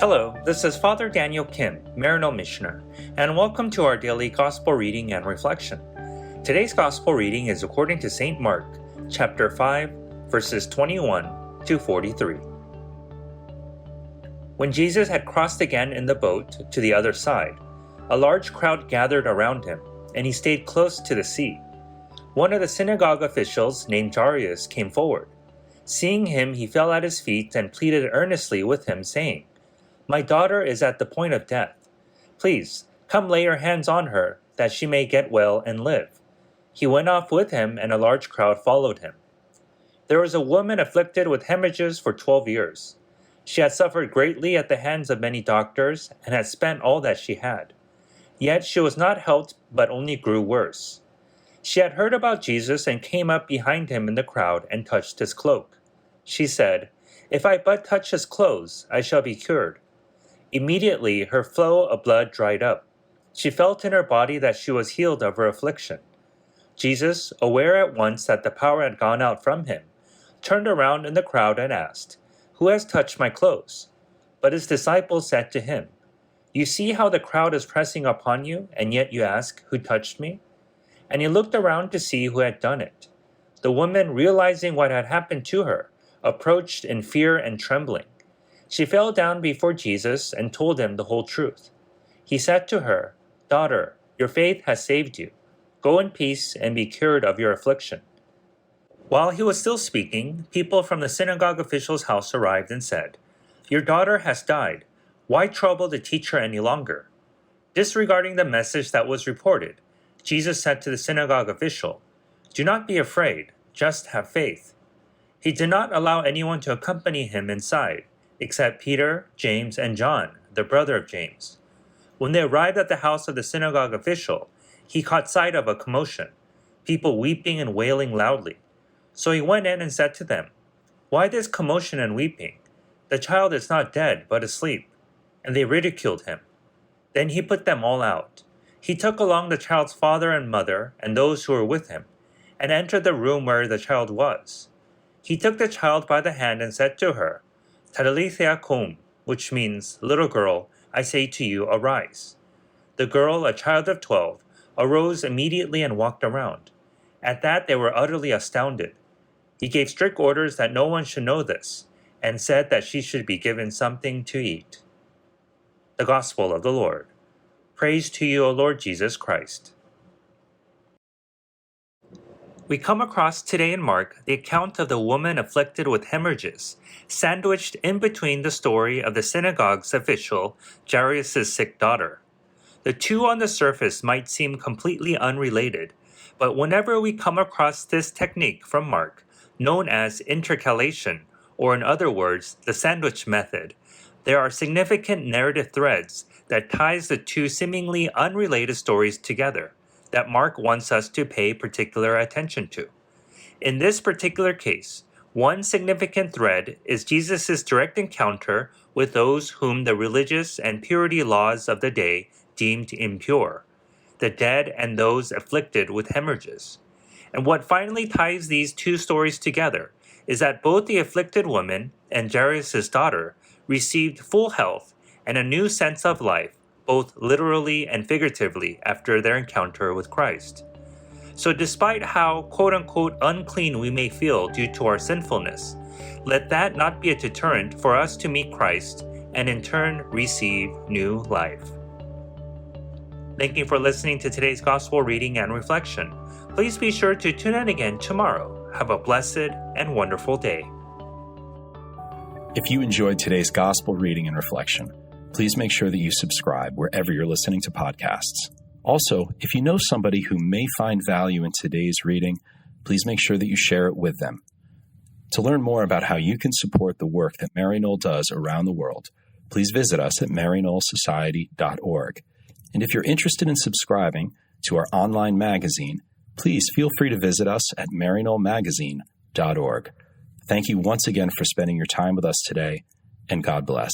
Hello, this is Father Daniel Kim, Maryknoll Missioner, and welcome to our daily Gospel reading and reflection. Today's Gospel reading is according to St. Mark, chapter 5, verses 21 to 43. When Jesus had crossed again in the boat to the other side, a large crowd gathered around him, and he stayed close to the sea. One of the synagogue officials named Jairus came forward. Seeing him, he fell at his feet and pleaded earnestly with him, saying, "My daughter is at the point of death. Please, come lay your hands on her, that she may get well and live." He went off with him, and a large crowd followed him. There was a woman afflicted with hemorrhages for 12 years. She had suffered greatly at the hands of many doctors, and had spent all that she had. Yet she was not helped, but only grew worse. She had heard about Jesus and came up behind him in the crowd and touched his cloak. She said, "If I but touch his clothes, I shall be cured." Immediately her flow of blood dried up. She felt in her body that she was healed of her affliction. Jesus, aware at once that the power had gone out from him, turned around in the crowd and asked, "Who has touched my clothes?" But his disciples said to him, "You see how the crowd is pressing upon you, and yet you ask, 'Who touched me?'" And he looked around to see who had done it. The woman, realizing what had happened to her, approached in fear and trembling. She fell down before Jesus and told him the whole truth. He said to her, "Daughter, your faith has saved you. Go in peace and be cured of your affliction." While he was still speaking, people from the synagogue official's house arrived and said, "Your daughter has died. Why trouble the teacher any longer?" Disregarding the message that was reported, Jesus said to the synagogue official, "Do not be afraid, just have faith." He did not allow anyone to accompany him inside, except Peter, James, and John, the brother of James. When they arrived at the house of the synagogue official, he caught sight of a commotion, people weeping and wailing loudly. So he went in and said to them, "Why this commotion and weeping? The child is not dead, but asleep." And they ridiculed him. Then he put them all out. He took along the child's father and mother and those who were with him, and entered the room where the child was. He took the child by the hand and said to her, "Talitha koum," which means, "Little girl, I say to you, arise." The girl, a child of 12, arose immediately and walked around. At that they were utterly astounded. He gave strict orders that no one should know this, and said that she should be given something to eat. The Gospel of the Lord. Praise to you, O Lord Jesus Christ. We come across today in Mark the account of the woman afflicted with hemorrhages, sandwiched in between the story of the synagogue's official, Jairus' sick daughter. The two on the surface might seem completely unrelated, but whenever we come across this technique from Mark, known as intercalation, or in other words, the sandwich method, there are significant narrative threads that ties the two seemingly unrelated stories together that Mark wants us to pay particular attention to. In this particular case, one significant thread is Jesus' direct encounter with those whom the religious and purity laws of the day deemed impure, the dead and those afflicted with hemorrhages. And what finally ties these two stories together is that both the afflicted woman and Jairus' daughter received full health and a new sense of life, both literally and figuratively, after their encounter with Christ. So despite how quote-unquote unclean we may feel due to our sinfulness, let that not be a deterrent for us to meet Christ and in turn receive new life. Thank you for listening to today's Gospel reading and reflection. Please be sure to tune in again tomorrow. Have a blessed and wonderful day. If you enjoyed today's Gospel reading and reflection, please make sure that you subscribe wherever you're listening to podcasts. Also, if you know somebody who may find value in today's reading, please make sure that you share it with them. To learn more about how you can support the work that Maryknoll does around the world, please visit us at maryknollsociety.org. And if you're interested in subscribing to our online magazine, please feel free to visit us at maryknollmagazine.org. Thank you once again for spending your time with us today, and God bless.